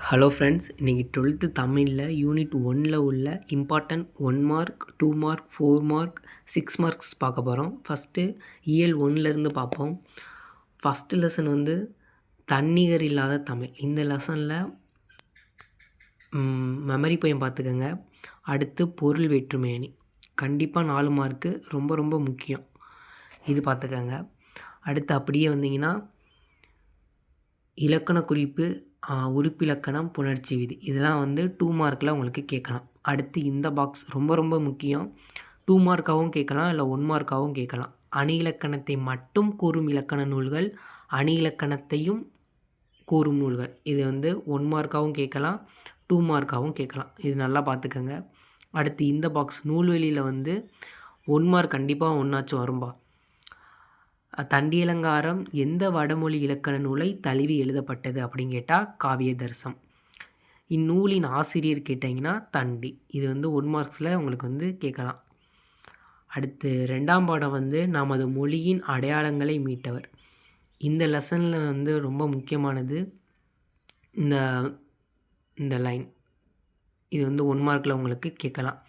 Hello friends, இன்றைக்கி 12th தமிழில் unit 1ல் உள்ள important 1 mark 2 mark 4 mark 6 marks பார்க்க போகிறோம். ஃபஸ்ட்டு இயல் 1லேருந்து பார்ப்போம். ஃபஸ்ட்டு லெசன் வந்து தன்னிகர் இல்லாத தமிழ். இந்த லெசனில் மெமரி போயம் பார்த்துக்கோங்க. அடுத்து பொருள் வேற்றுமையணி கண்டிப்பாக 4 மார்க்கு, ரொம்ப ரொம்ப முக்கியம். இது பார்த்துக்கோங்க. அடுத்து அப்படியே வந்தீங்கன்னா இலக்கண குறிப்பு, உறுப்பிலக்கணம், புணர்ச்சி விதி, இதெல்லாம் வந்து 2 மார்க்கில் உங்களுக்கு கேட்கலாம். அடுத்து இந்த பாக்ஸ் ரொம்ப ரொம்ப முக்கியம். 2 மார்க்காகவும் கேட்கலாம், இல்லை 1 மார்க்காகவும் கேட்கலாம். அணி இலக்கணத்தை மட்டும் கூறும் இலக்கண நூல்கள், அணி இலக்கணத்தையும் கூறும் நூல்கள். இது வந்து 1 மார்க்காகவும் கேட்கலாம், 2 மார்க்காகவும் கேட்கலாம். இது நல்லா பார்த்துக்கோங்க. அடுத்து இந்த பாக்ஸ் நூல்வெளியில் வந்து 1 மார்க் கண்டிப்பாக ஒன்றாச்சும் வரும்பா. தண்டியலங்காரம் எந்த வடமொழி இலக்கண நூலை தழுவி எழுதப்பட்டது அப்படின்னு கேட்டால் காவியதர்சம். இந்நூலின் ஆசிரியர் கேட்டிங்கன்னா தண்டி. இது வந்து 1 மார்க்ஸில் உங்களுக்கு வந்து கேட்கலாம். அடுத்து 2ஆம் பாடம் வந்து நமது மொழியின் அடையாளங்களை மீட்டவர். இந்த லெசனில் வந்து ரொம்ப முக்கியமானது இந்த லைன். இது வந்து 1 மார்க்கில் உங்களுக்கு கேட்கலாம்.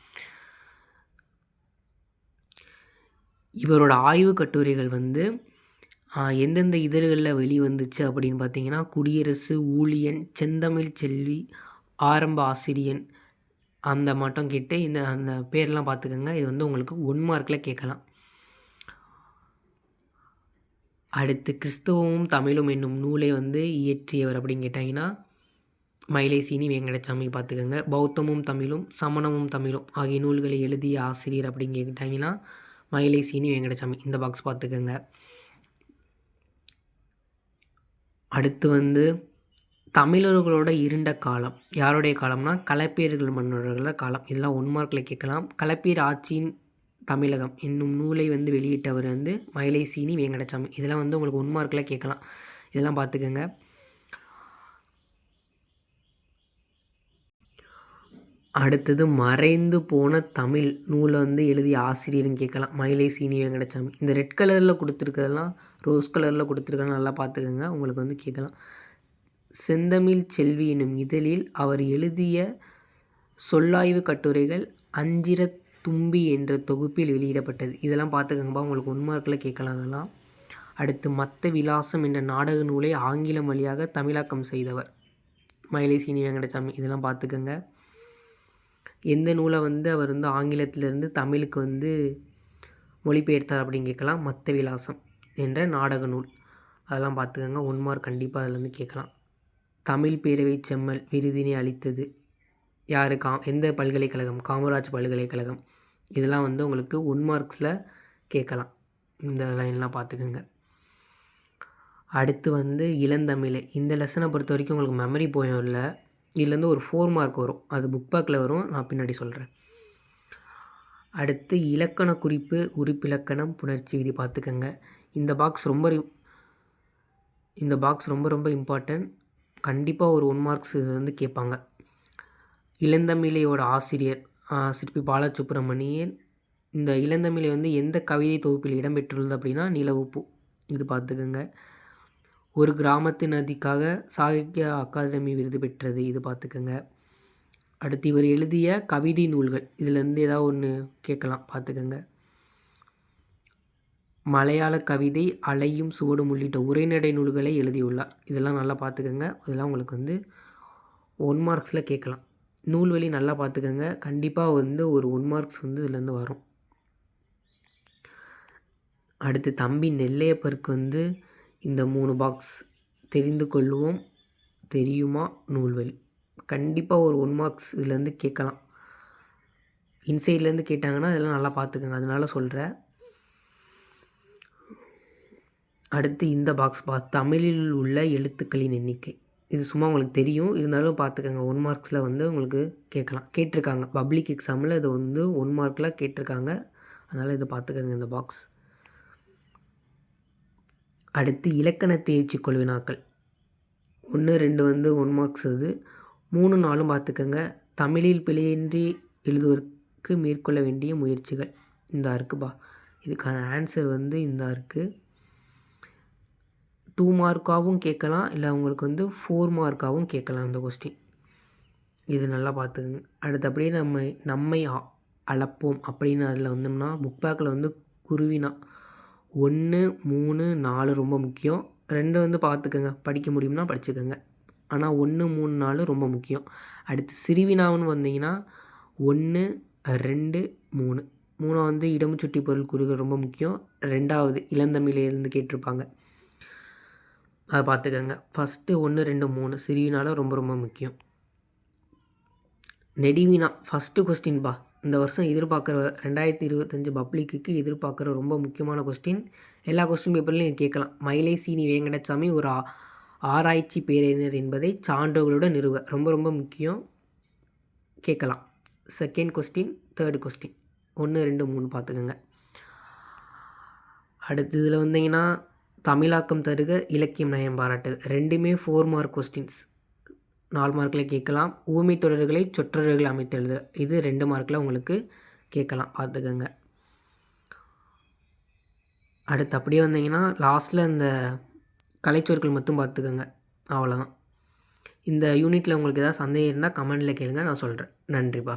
இவரோட ஆய்வு கட்டுரைகள் வந்து எந்தெந்த இதழ்களில் வெளிவந்துச்சு அப்படின்னு பார்த்தீங்கன்னா குடியரசு, ஊழியன், செந்தமிழ் செல்வி, ஆரம்ப ஆசிரியன், அந்த மட்டும் கேட்டு அந்த பேர்லாம் பார்த்துக்கோங்க. இது வந்து உங்களுக்கு 1 மார்க்கில் கேட்கலாம். அடுத்து கிறிஸ்தவமும் தமிழும் என்னும் நூலை வந்து இயற்றியவர் அப்படின்னு கேட்டாங்கன்னா மயிலை சீனி வெங்கடசாமி பார்த்துக்கோங்க. பௌத்தமும் தமிழும், சமணமும் தமிழும் ஆகிய நூல்களை எழுதிய ஆசிரியர் அப்படின்னு கேட்டாங்கன்னா மயிலை சீனி வெங்கடசாமி. இந்த பாக்ஸ் பார்த்துக்கோங்க. அடுத்து வந்து தமிழர்களோட இருண்ட காலம் யாருடைய காலம்னா களப்பியர்கள் மன்னர்களோட காலம். இதெல்லாம் 1 மார்க்கில் கேட்கலாம். களப்பியர் ஆட்சியின் தமிழகம் என்னும் நூலை வந்து வெளியிட்டவர் வந்து மயிலை சீனி வெங்கடசாமி. இதெல்லாம் வந்து உங்களுக்கு 1 மார்க்கில் கேட்கலாம். இதெல்லாம் பார்த்துக்கோங்க. அடுத்தது மறைந்து போன தமிழ் நூலை வந்து எழுதிய ஆசிரியர்னு கேட்கலாம். மயிலை சீனி வெங்கடசாமி. இந்த ரெட் கலரில் கொடுத்துருக்கிறதெல்லாம் ரோஸ் கலரில் கொடுத்துருக்கலாம், நல்லா பார்த்துக்கோங்க. உங்களுக்கு வந்து கேட்கலாம். செந்தமிழ் செல்வி எனும் இதழில் அவர் எழுதிய சொல்லாய்வு கட்டுரைகள் அஞ்சிர தும்பி என்ற தொகுப்பில் வெளியிடப்பட்டது. இதெல்லாம் பார்த்துக்கோங்கப்பா, உங்களுக்கு 1 மார்க்கில் கேட்கலாம். அதெல்லாம் அடுத்து மத்த விலாசம் என்ற நாடக நூலை ஆங்கிலம் வழியாக தமிழாக்கம் செய்தவர் மயிலை சீனி வெங்கடசாமி. இதெல்லாம் பார்த்துக்கோங்க. எந்த நூலை வந்து அவர் வந்து ஆங்கிலத்திலேருந்து தமிழுக்கு வந்து மொழிபெயர்த்தார் அப்படின்னு கேட்கலாம். மத்த விலாசம் என்ற நாடக நூல், அதெல்லாம் பார்த்துக்கோங்க. 1 மார்க் கண்டிப்பாக அதில் வந்து கேட்கலாம். தமிழ் பேரவை செம்மல் விருதினை அளித்தது யார்? எந்த பல்கலைக்கழகம்? காமராஜ் பல்கலைக்கழகம். இதெல்லாம் வந்து உங்களுக்கு 1 மார்க்ஸில் கேட்கலாம். இந்த லைன்லாம் பார்த்துக்கோங்க. அடுத்து வந்து இளந்தமிழ். இந்த லெசனை பொறுத்த வரைக்கும் உங்களுக்கு மெமரி போயம் இல்லை. இதுலேருந்து ஒரு 4 மார்க் வரும். அது புக் பேக்கில் வரும், நான் பின்னாடி சொல்கிறேன். அடுத்து இலக்கண குறிப்பு, உறுப்பிலக்கணம், புணர்ச்சி விதி பார்த்துக்கோங்க. இந்த பாக்ஸ் ரொம்ப ரொம்ப இம்பார்ட்டன்ட். கண்டிப்பாக ஒரு 1 மார்க்ஸ் இது வந்து கேட்பாங்க. இளந்தமிழையோட ஆசிரியர் சிற்பி பாலசுப்ரமணியன். இந்த இளந்தமிழை வந்து எந்த கவிதை தொகுப்பில் இடம்பெற்றுள்ளது அப்படின்னா நிலவுப்பூ. இது பார்த்துக்கோங்க. ஒரு கிராமத்து நதிக்காக சாகித்ய அகாதமி விருது பெற்றது. இது பார்த்துக்கோங்க. அடுத்து இவர் எழுதிய கவிதை நூல்கள், இதுலேருந்து ஏதாவது ஒன்று கேட்கலாம், பார்த்துக்கோங்க. மலையாள கவிதை, அலையும் சுவடும் உள்ளிட்ட உரைநடை நூல்களை எழுதியுள்ளார். இதெல்லாம் நல்லா பார்த்துக்கோங்க. இதெல்லாம் உங்களுக்கு வந்து 1 மார்க்ஸில் கேட்கலாம். நூல்வழி நல்லா பார்த்துக்கோங்க. கண்டிப்பாக வந்து ஒரு 1 மார்க்ஸ் வந்து இதுலேருந்து வரும். அடுத்து தம்பி நெல்லையப்பருக்கு வந்து இந்த 3 பாக்ஸ் தெரிந்து கொள்வோம், தெரியுமா, நூல்வழி. கண்டிப்பாக ஒரு 1 மார்க்ஸ் இதுலேருந்து கேட்கலாம். இன்சைட்லேருந்து கேட்டாங்கன்னா இதெல்லாம் நல்லா பார்த்துக்கோங்க, அதனால சொல்கிறேன். அடுத்து இந்த பாக்ஸ் தமிழில் உள்ள எழுத்துக்களின் எண்ணிக்கை. இது சும்மா உங்களுக்கு தெரியும், இருந்தாலும் பார்த்துக்கோங்க. 1 மார்க்ஸில் வந்து உங்களுக்கு கேட்டிருக்காங்க. பப்ளிக் எக்ஸாமில் இது வந்து 1 மார்க்கில் கேட்டிருக்காங்க, அதனால் இதை பார்த்துக்கோங்க இந்த பாக்ஸ். அடுத்து இலக்கண தேர்ச்சி கொள்வினாக்கள் 1, 2 வந்து 1 மார்க்ஸ். அது 3, 4 பார்த்துக்கோங்க. தமிழில் பிழையின்றி எழுதுவதற்கு மேற்கொள்ள வேண்டிய முயற்சிகள் இந்த இருக்குப்பா. இதுக்கான ஆன்சர் வந்து இந்த இருக்குது. 2 மார்க்காகவும் கேட்கலாம், இல்லை உங்களுக்கு வந்து 4 மார்க்காகவும் கேட்கலாம் இந்த கொஸ்டின். இது நல்லா பார்த்துக்குங்க. அடுத்து அப்படியே நம்மை அளப்போம் அப்படின்னு அதில் வந்தோம்னா புக் பேக்கில் வந்து குருவினா 1, 3, 4 ரொம்ப முக்கியம். 2 வந்து பார்த்துக்கங்க, படிக்க முடியும்னா படிச்சுக்கோங்க. ஆனால் 1, 3, 4 ரொம்ப முக்கியம். அடுத்து சிறுவினாவுன்னு வந்தீங்கன்னா 1, 2, 3. 3 வந்து இடமுச்சுட்டி பொருள் குறிகள் ரொம்ப முக்கியம். 2வது இளந்தமிழ்லேருந்து கேட்டிருப்பாங்க, அதை பார்த்துக்கோங்க. ஃபஸ்ட்டு 1, 2, 3 சிறுவினால ரொம்ப ரொம்ப முக்கியம். நெடுவினா ஃபஸ்ட்டு கொஸ்டின்பா. இந்த வருஷம் எதிர்பார்க்குற 2025 பப்ளிக்கு எதிர்பார்க்குற ரொம்ப முக்கியமான கொஸ்டின். எல்லா கொஸ்டின் பேப்பர்லையும் கேட்கலாம். மயிலை சீனி வேங்கடசாமி ஒரு ஆராய்ச்சி பேரறிஞர் என்பதை சான்றோர்களுடன் நிறுவ ரொம்ப ரொம்ப முக்கியம், கேட்கலாம். செகண்ட் கொஸ்டின், தேர்டு கொஸ்டின் 1, 2, 3 பார்த்துக்கோங்க. அடுத்து இதில் வந்தீங்கன்னா தமிழாக்கம் தருக, இலக்கியம் நயம் பாராட்டுக, ரெண்டுமே 4 மார்க் கொஸ்டின்ஸ். 4 மார்க்கில் கேட்கலாம். ஊமை தொடர்களை சொற்றொடர்கள் அமைத்தெழுது, இது 2 மார்க்கில் உங்களுக்கு கேட்கலாம், பார்த்துக்கோங்க. அடுத்து அப்படியே வந்தீங்கன்னா லாஸ்ட்டில் இந்த கலைச்சொற்கள் மட்டும் பார்த்துக்கோங்க, அவ்வளோதான். இந்த யூனிட்டில் உங்களுக்கு ஏதாவது சந்தேகம் இருந்தால் கமெண்டில் கேளுங்க, நான் சொல்கிறேன். நன்றிப்பா.